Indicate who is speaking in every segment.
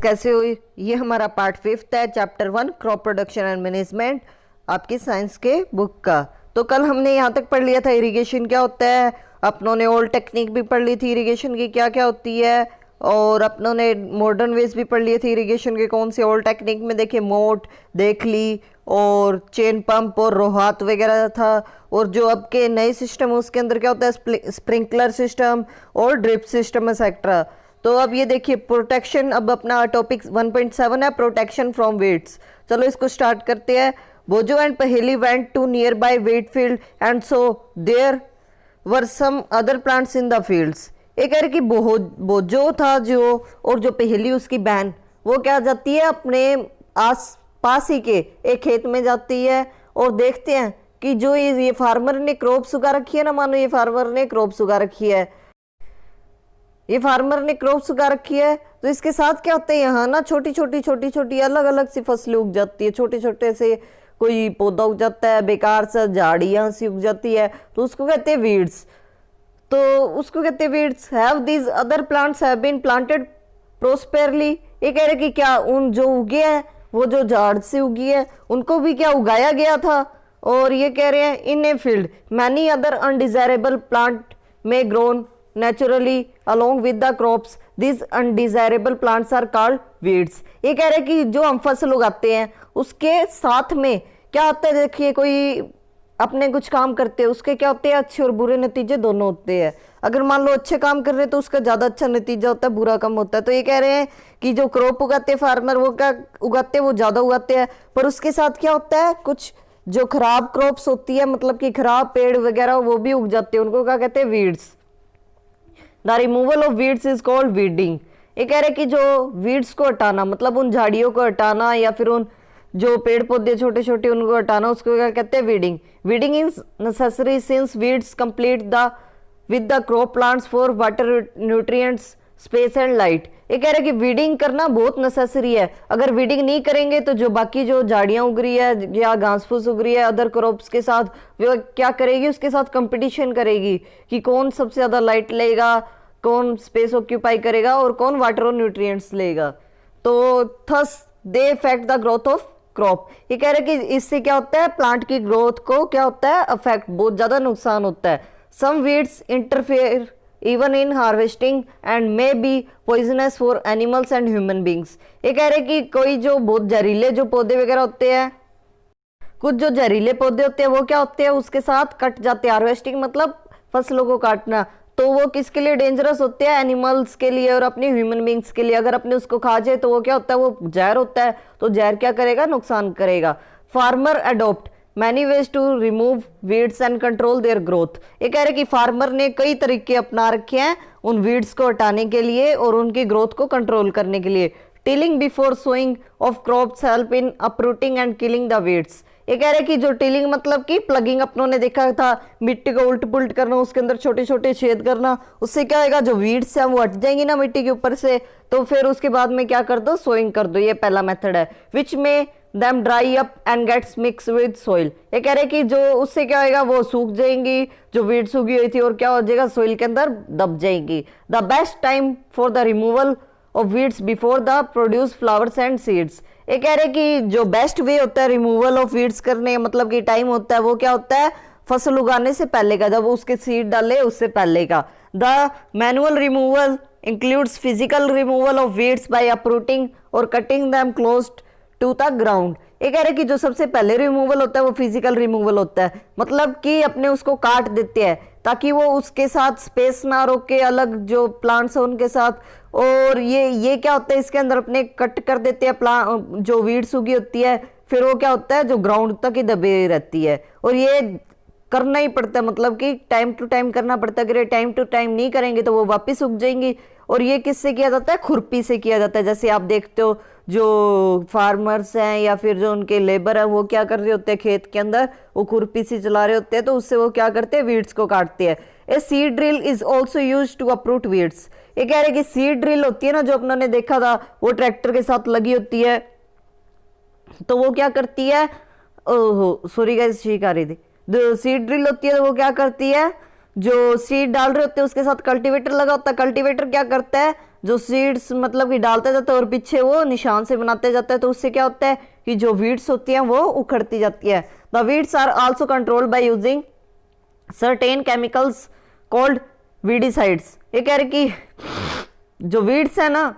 Speaker 1: कैसे हुई। ये हमारा पार्ट 5 है, chapter 1 crop production and management आपकी साइंस के बुक का। तो कल हमने यहाँ तक पढ़ लिया था इरिगेशन क्या होता है, अपनों ने ओल्ड टेक्निक भी पढ़ ली थी इरिगेशन की क्या क्या होती है, और अपनों ने मॉडर्न वेज भी पढ़ लिए थे इरिगेशन के कौन से। ओल्ड टेक्निक में देखिए मोट देख ली और चेन पंप और रोहात वगैरह था, और जो अब के नए सिस्टम उसके अंदर क्या होता है स्प्रिंकलर सिस्टम और ड्रिप सिस्टम एक्सेट्रा। तो अब ये देखिए प्रोटेक्शन, अब अपना टॉपिक 1.7 है प्रोटेक्शन फ्रॉम वीड्स। चलो इसको स्टार्ट करते हैं। Boojho and Paheli went to nearby wheat field and so there were some other plants in the fields. ये कह रहे कि बोजो था जो, और जो पहेली उसकी बहन, वो क्या जाती है अपने आस पास ही के एक खेत में जाती है और देखते हैं कि जो ये फार्मर ने क्रॉप्स उगा रखी है ना, मानो ये फार्मर ने क्रॉप्स उगा रखी है, ये फार्मर ने क्रॉप्स उगा रखी है, तो इसके साथ क्या होता है यहाँ ना छोटी छोटी अलग अलग सी फसलें उग जाती है, छोटे छोटे से कोई पौधा उग जाता है, बेकार सा झाड़ियाँ सी उग जाती है, तो उसको कहते हैं वीड्स। तो उसको कहते हैं weeds. Have these other plants have been planted properly. ये कह रहे कि क्या उन जो उगे हैं वो जो झाड़ से उगी है उनको भी क्या उगाया गया था। और ये कह रहे हैं in a field many other undesirable plant में grown naturally along with the crops, these undesirable plants are called weeds। ये कह रहे हैं कि जो हम फसल उगाते हैं उसके साथ में क्या होता है, देखिए कोई अपने कुछ काम करते हैं उसके क्या होते हैं अच्छे और बुरे नतीजे दोनों होते हैं। अगर मान लो अच्छे काम कर रहे हैं तो उसका ज़्यादा अच्छा नतीजा होता है, बुरा कम होता है। तो ये कह रहे हैं कि जो क्रॉप उगाते हैं फार्मर वो क्या उगाते हैं, वो ज़्यादा उगाते हैं, पर उसके साथ क्या होता है कुछ जो खराब क्रॉप्स होती है, मतलब कि खराब पेड़ वगैरह वो भी उग जाते हैं, उनको क्या कहते हैं weeds. The removal of weeds is called weeding. ये कह रहे कि जो वीड्स को हटाना, मतलब उन झाड़ियों को हटाना या फिर उन जो पेड़ पौधे छोटे छोटे उनको हटाना, उसको क्या कहते हैं weeding. Weeding is necessary since weeds complete the with the crop plants for water nutrients space and light. ये कह रहे कि वीडिंग करना बहुत नेसेसरी है। अगर वीडिंग नहीं करेंगे तो जो बाकी जो झाड़ियां उग रही है या घास फूस उग रही है अदर क्रॉप्स के साथ, वो क्या करेगी उसके साथ कंपटीशन करेगी कि कौन सबसे ज़्यादा लाइट लेगा, कौन स्पेस ऑक्यूपाई करेगा और कौन वाटर और न्यूट्रिएंट्स लेगा। तो thus they effect the growth of crop. ये कह रहे कि इससे क्या होता है प्लांट की ग्रोथ को क्या होता है अफेक्ट, बहुत ज़्यादा नुकसान होता है। Some weeds interfere even in harvesting and may be poisonous for animals and human beings। ये कह रहे कि कोई जो बहुत जहरीले जो पौधे वगैरह होते हैं, कुछ जो जहरीले पौधे होते हैं वो क्या होते हैं उसके साथ कट जाते हैं। हार्वेस्टिंग मतलब फसलों को काटना, तो वो किसके लिए डेंजरस होते हैं, एनिमल्स के लिए और अपने ह्यूमन बींग्स के लिए। अगर अपने उसको खा जाए तो वो क्या होता है, वो जहर होता है, तो जहर क्या करेगा नुकसान करेगा। Farmer adopt many ways to remove weeds and control their growth. ये कह रहे कि फार्मर ने कई तरीके अपना रखे हैं उन वीड्स को हटाने के लिए और उनकी ग्रोथ को कंट्रोल करने के लिए। Tilling before sowing of crops help in uprooting and killing the weeds. ये कह रहे कि जो टिलिंग मतलब कि प्लगिंग अपनों ने देखा था, मिट्टी को उल्ट पुल्ट करना, उसके अंदर छोटे छोटे छेद करना, उससे क्या होगा जो वीड्स है वो हट जाएंगी ना मिट्टी के ऊपर से, तो फिर उसके बाद में क्या कर दो सोइंग कर दो। ये पहला मेथड है। विच में them dry up and gets mixed with soil। ये कह रहे कि जो उससे क्या होगा वो सूख जाएंगी जो वीड्स उगी हुई थी और क्या हो जाएगा सोइल के अंदर दब जाएंगी। The best time for the removal of weeds before the produce flowers and seeds. ये कह रहे कि जो बेस्ट वे होता है रिमूवल ऑफ वीड्स करने मतलब कि टाइम होता है वो क्या होता है फसल उगाने से पहले का, जब उसके सीड डाले उससे पहले का। The manual removal includes physical removal of weeds by uprooting और cutting them close to the ground. ये कह रहे कि जो सबसे पहले रिमूवल होता है वो फिजिकल रिमूवल होता है, मतलब कि अपने उसको काट देते हैं ताकि वो उसके साथ स्पेस ना रोके अलग जो प्लांट्स है उनके साथ। और ये क्या होता है इसके अंदर अपने कट कर देते हैं प्लांट जो वीड्स उगी होती है, फिर वो क्या होता है जो ग्राउंड तक ही दबी रहती है। और ये करना ही पड़ता है, मतलब कि टाइम टू टाइम करना पड़ता है। अगर टाइम टू टाइम नहीं करेंगे तो वो वापस उग जाएंगी। और ये किससे किया जाता है, खुरपी से किया जाता है। जैसे आप देखते हो जो फार्मर्स हैं या फिर जो उनके लेबर है वो क्या कर रहे होते हैं खेत के अंदर वो खुरपी से चला रहे होते हैं, तो उससे वो क्या करते हैं वीड्स को काटते हैं। A seed drill is also use to uproot weeds. ये कह रहे कि सीड ड्रिल होती है ना जो अपनों ने देखा था वो ट्रैक्टर के साथ लगी होती है, तो वो क्या करती है, ओहो सॉरी गाइस ठीक आ रही थी, सीड ड्रिल होती है तो वो क्या करती है जो सीड डाल रहे होते हैं उसके साथ कल्टीवेटर लगा होता है। कल्टीवेटर क्या करता है, जो सीड्स मतलब कि डालते जाता है और पीछे वो निशान से बनाते जाता है, तो उससे क्या होता है कि जो वीड्स होती हैं वो उखड़ती जाती है। The weeds are also controlled by using certain chemicals called weedicides. ये कह रहे कि जो वीड्स है ना,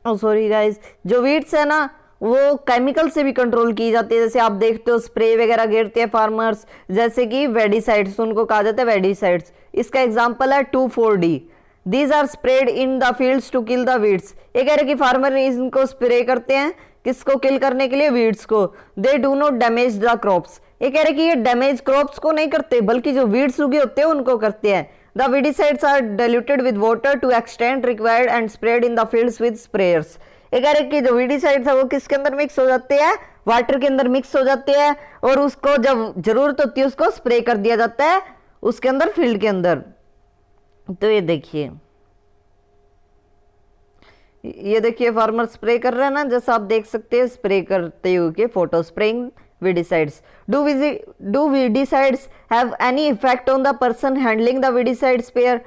Speaker 1: सॉरी गाइस, जो वीड्स है ना वो केमिकल से भी कंट्रोल की जाती है। जैसे आप देखते हो स्प्रे वगैरह गिरते हैं फार्मर्स, जैसे कि वेडिसाइड्स, उनको कहा जाता है वेडिसाइड्स। इसका एग्जांपल है 2,4-D। These are spread in the fields to kill the weeds. ये कह रहे कि फार्मर इनको स्प्रे करते हैं किसको किल करने के लिए, वीड्स को। They do not damage the crops. ये कह रहे कि ये डैमेज क्रॉप्स को नहीं करते बल्कि जो वीड्स उगे होते हैं उनको करते हैं। The weedicides are diluted with water to extent required and sprayed in the fields with sprayers। ये कह रहे कि जो वीडिसाइड्स है वो किसके अंदर मिक्स हो जाते हैं, वाटर के अंदर मिक्स हो जाते हैं, और उसको जब जरूरत होती है उसको स्प्रे कर दिया जाता है उसके अंदर, फील्ड के अंदर। तो ये देखिए फार्मर स्प्रे कर रहे हैं ना, जैसा आप देख सकते हैं स्प्रे करते हुए photo, spraying weedicides। Do weedicides have any effect on the person handling the weedicide sprayer?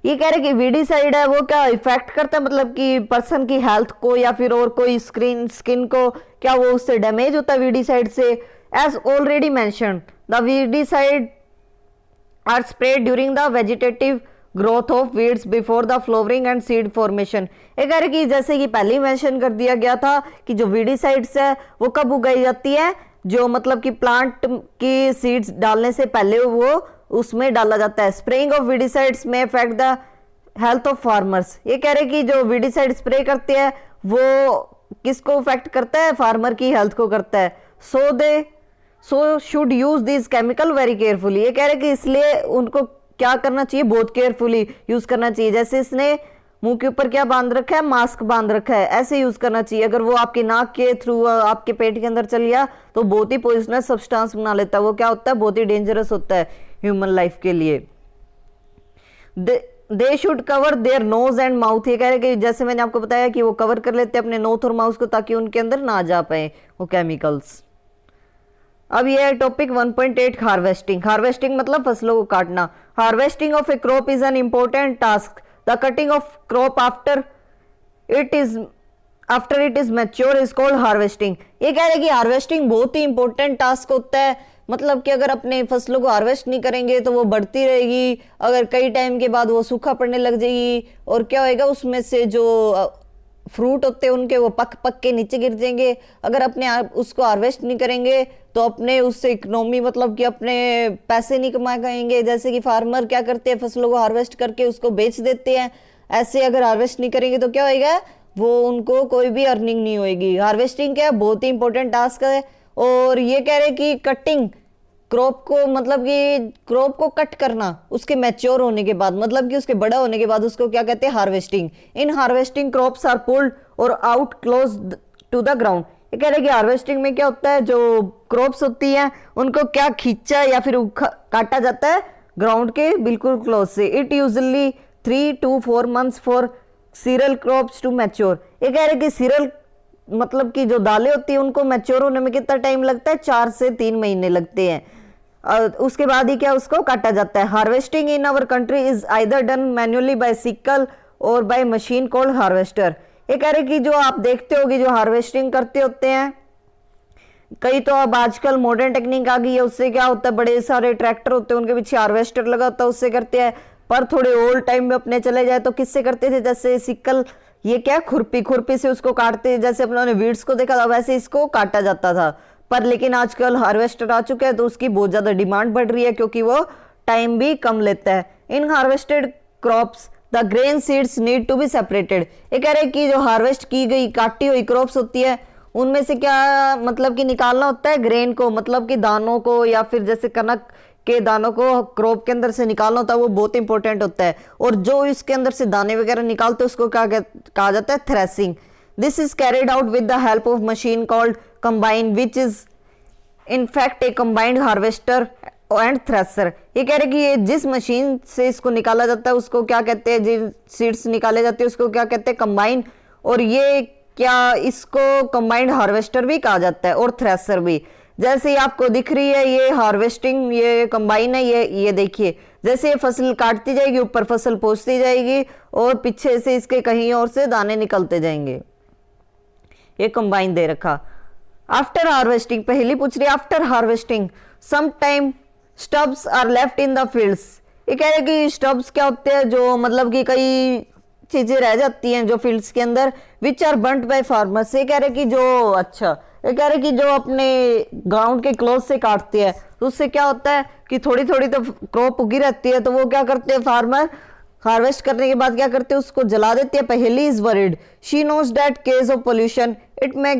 Speaker 1: ये कह रहे कि weedicide है वो क्या इफेक्ट करता है, मतलब कि पर्सन की हेल्थ को या फिर और कोई स्किन को, क्या वो उससे डैमेज होता है weedicide से? As already mentioned, the weedicide are sprayed during the vegetative growth of weeds before the flowering and seed formation। ये कह रहे कि जैसे कि पहले ही मेंशन कर दिया गया था कि जो weedicides है वो कब उगाई जाती है, जो मतलब कि प्लांट की सीड्स डालने से पहले वो उसमें डाला जाता है। स्प्रेइंग ऑफ वीडिसाइड्स में affect the health of farmers. ये कह रहे कि जो वीडिसाइड स्प्रे करते हैं वो किसको अफेक्ट करता है, फार्मर की हेल्थ को करता है। So should use this chemical very carefully. ये कह रहे कि इसलिए उनको क्या करना चाहिए, बहुत केयरफुली यूज करना चाहिए। जैसे इसने मुंह के ऊपर क्या बांध रखा है, मास्क बांध रखा है, ऐसे यूज करना चाहिए। अगर वो आपके नाक के थ्रू आपके पेट के अंदर चल गया तो बहुत ही पॉइजनस सब्सटेंस बना लेता है। वो क्या होता है, बहुत ही डेंजरस होता है ह्यूमन लाइफ के लिए। They should cover their nose and mouth. ये कह रहे कि जैसे मैंने आपको बताया कि वो कवर कर लेते हैं अपने नोथ और माउथ को ताकि उनके अंदर ना जा पाए वो केमिकल्स। अब ये है टॉपिक 1.8 हार्वेस्टिंग। हार्वेस्टिंग मतलब फसलों को काटना। Harvesting of A crop is an important task. The cutting of crop after it is mature is called harvesting. ये कह रहे कि हार्वेस्टिंग बहुत ही इंपॉर्टेंट टास्क होता है, मतलब कि अगर अपने फसलों को हार्वेस्ट नहीं करेंगे तो वो बढ़ती रहेगी, अगर कई टाइम के बाद वो सूखा पड़ने लग जाएगी और क्या होएगा उसमें से जो फ्रूट होते हैं उनके वो पक के नीचे गिर जाएंगे। अगर अपने उसको हार्वेस्ट नहीं करेंगे तो अपने उससे इकोनॉमी मतलब कि अपने पैसे नहीं कमा पाएंगे। जैसे कि फार्मर क्या करते हैं, फसलों को हार्वेस्ट करके उसको बेच देते हैं। ऐसे अगर हार्वेस्ट नहीं करेंगे तो क्या होएगा, वो उनको कोई भी अर्निंग नहीं होएगी। हार्वेस्टिंग क्या है, बहुत ही इंपॉर्टेंट टास्क है। और ये कह रहे कि कटिंग क्रॉप को मतलब कि क्रॉप को कट करना उसके मैच्योर होने के बाद, मतलब कि उसके बड़ा होने के बाद उसको क्या कहते हैं, harvesting. In harvesting crops are pulled और out close to the ground. ये कह रहे हैं कि हार्वेस्टिंग में क्या होता है, जो क्रॉप्स होती हैं उनको क्या खींचा या फिर काटा जाता है ग्राउंड के बिल्कुल क्लोज से। It usually 3 to 4 months for cereal crops to mature. ये कह रहे हैं कि सीरियल मतलब कि जो दालें होती है उनको मैच्योर होने में कितना टाइम लगता है, 4 से 3 महीने लगते हैं। उसके बाद ही क्या उसको काटा जाता है। Harvesting in our country is either done manually by sickle or by machine called harvester. ये कह रहे कि जो आप देखते होगे जो हार्वेस्टिंग करते होते हैं, कई तो अब आजकल मॉडर्न टेक्निक आ गई है, उससे क्या होता है बड़े सारे ट्रैक्टर होते हैं उनके पीछे हार्वेस्टर लगा होता है उससे करते हैं। पर थोड़े ओल्ड टाइम में अपने चले जाए तो किससे करते थे, जैसे सिकल, ये क्या खुरपी से उसको काटते, जैसे अपने वीड्स को देखा था वैसे इसको काटा जाता था। पर लेकिन आजकल हार्वेस्टर आ चुके हैं तो उसकी बहुत ज्यादा डिमांड बढ़ रही है क्योंकि वो टाइम भी कम लेता है। In harvested crops the grain seeds need to be separated. ये कह रहे हैं कि जो हार्वेस्ट की गई काटी हुई क्रॉप्स होती है उनमें से क्या मतलब कि निकालना होता है ग्रेन को, मतलब कि दानों को, या फिर जैसे कनक के दानों को क्रॉप के अंदर से निकालना होता है, वो बहुत इंपॉर्टेंट होता है। और जो इसके अंदर से दाने वगैरह निकालते हैं उसको क्या कहा जाता है, threshing. This is carried out with the help of machine called combine which is in fact A combined harvester and thresher. ये कह रहे कि ये जिस मशीन से इसको निकाला जाता है उसको क्या कहते हैं, जिन सीड्स निकाले जाते हैं उसको क्या कहते हैं, कंबाइन। और ये क्या इसको कंबाइंड हार्वेस्टर भी कहा जाता है और थ्रेसर भी। जैसे ही आपको दिख रही है ये हार्वेस्टिंग, ये कंबाइन है, ये देखिए जैसे ये फसल काटती जाएगी ऊपर फसल पहुंचती जाएगी और पीछे से इसके कहीं और से दाने निकलते जाएंगे। ये कंबाइन दे रखा। आफ्टर हार्वेस्टिंग, पहली पूछ रही after harvesting some time stubs are left in the fields. ये कह रहे कि स्टब्स क्या होते हैं, जो मतलब कि कई चीजें रह जाती हैं जो फील्ड्स के अंदर, which are burnt by farmers. ये कह रहे कि जो अच्छा ये कह रहे कि जो अपने ग्राउंड के क्लोज से काटते हैं तो उससे क्या होता है कि थोड़ी थोड़ी तो क्रॉप उगी रहती है, तो वो क्या करते हैं फार्मर हार्वेस्ट करने के बाद क्या करते हैं उसको जला देते हैं। Paheli is worried, she knows that case of pollution it may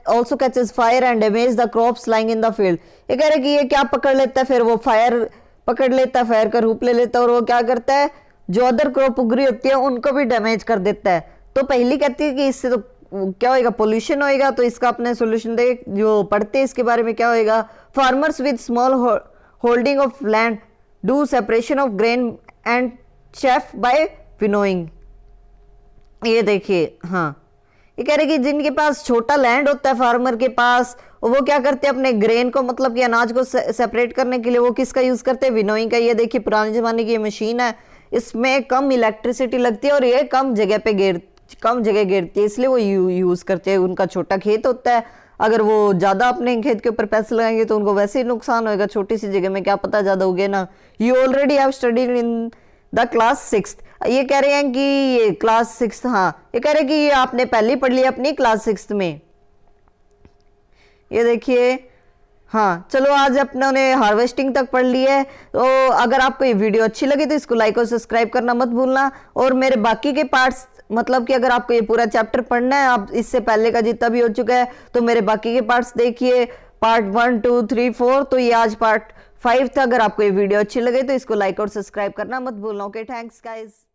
Speaker 1: also catches fire and damage the crops lying in the field. ये कह रहे कि ये क्या पकड़ लेता है, फिर वो फायर पकड़ लेता है, फायर का रूप ले लेता है और वो क्या करता है जो अदर क्रॉप उग रही होती है उनको भी डैमेज कर देता है। तो पहली कहती है कि इससे तो क्या होएगा, पोल्यूशन होएगा। तो इसका अपने सोल्यूशन देख जो पढ़ते हैं इसके बारे में क्या होएगा। Farmers with small holding of land do separation of grain and chaff by winnowing. ये देखिए, हाँ ये कह रहे कि जिनके पास छोटा लैंड होता है फार्मर के पास, वो क्या करते हैं अपने ग्रेन को मतलब कि अनाज को सेपरेट करने के लिए वो किसका यूज करते हैं, विनोइंग का। ये देखिए पुराने जमाने की ये मशीन है, इसमें कम इलेक्ट्रिसिटी लगती है और ये कम जगह घेरती है, इसलिए वो यूज करते हैं। उनका छोटा खेत होता है, अगर वो ज्यादा अपने खेत के ऊपर पैसे लगाएंगे तो उनको वैसे ही नुकसान होगा, छोटी सी जगह में क्या पता ज्यादा उगे ना। You already have studied in the class 6th। ये कह रहे हैं कि ये क्लास 6th, हाँ ये कह रहे हैं कि ये आपने पहले पढ़ लिया अपनी क्लास 6th में। ये देखिए, हाँ चलो आज अपने हार्वेस्टिंग तक पढ़ ली है। तो अगर आपको ये वीडियो अच्छी लगी तो इसको लाइक और सब्सक्राइब करना मत भूलना। और मेरे बाकी के पार्ट्स मतलब कि अगर आपको ये पूरा चैप्टर पढ़ना है, आप इससे पहले का जितना भी हो चुका है, तो मेरे बाकी के पार्ट्स देखिए, पार्ट 1 2 3 4। तो ये आज पार्ट 5 था। अगर आपको ये वीडियो अच्छी लगे तो इसको लाइक और सब्सक्राइब करना मत भूलना। Okay, thanks guys.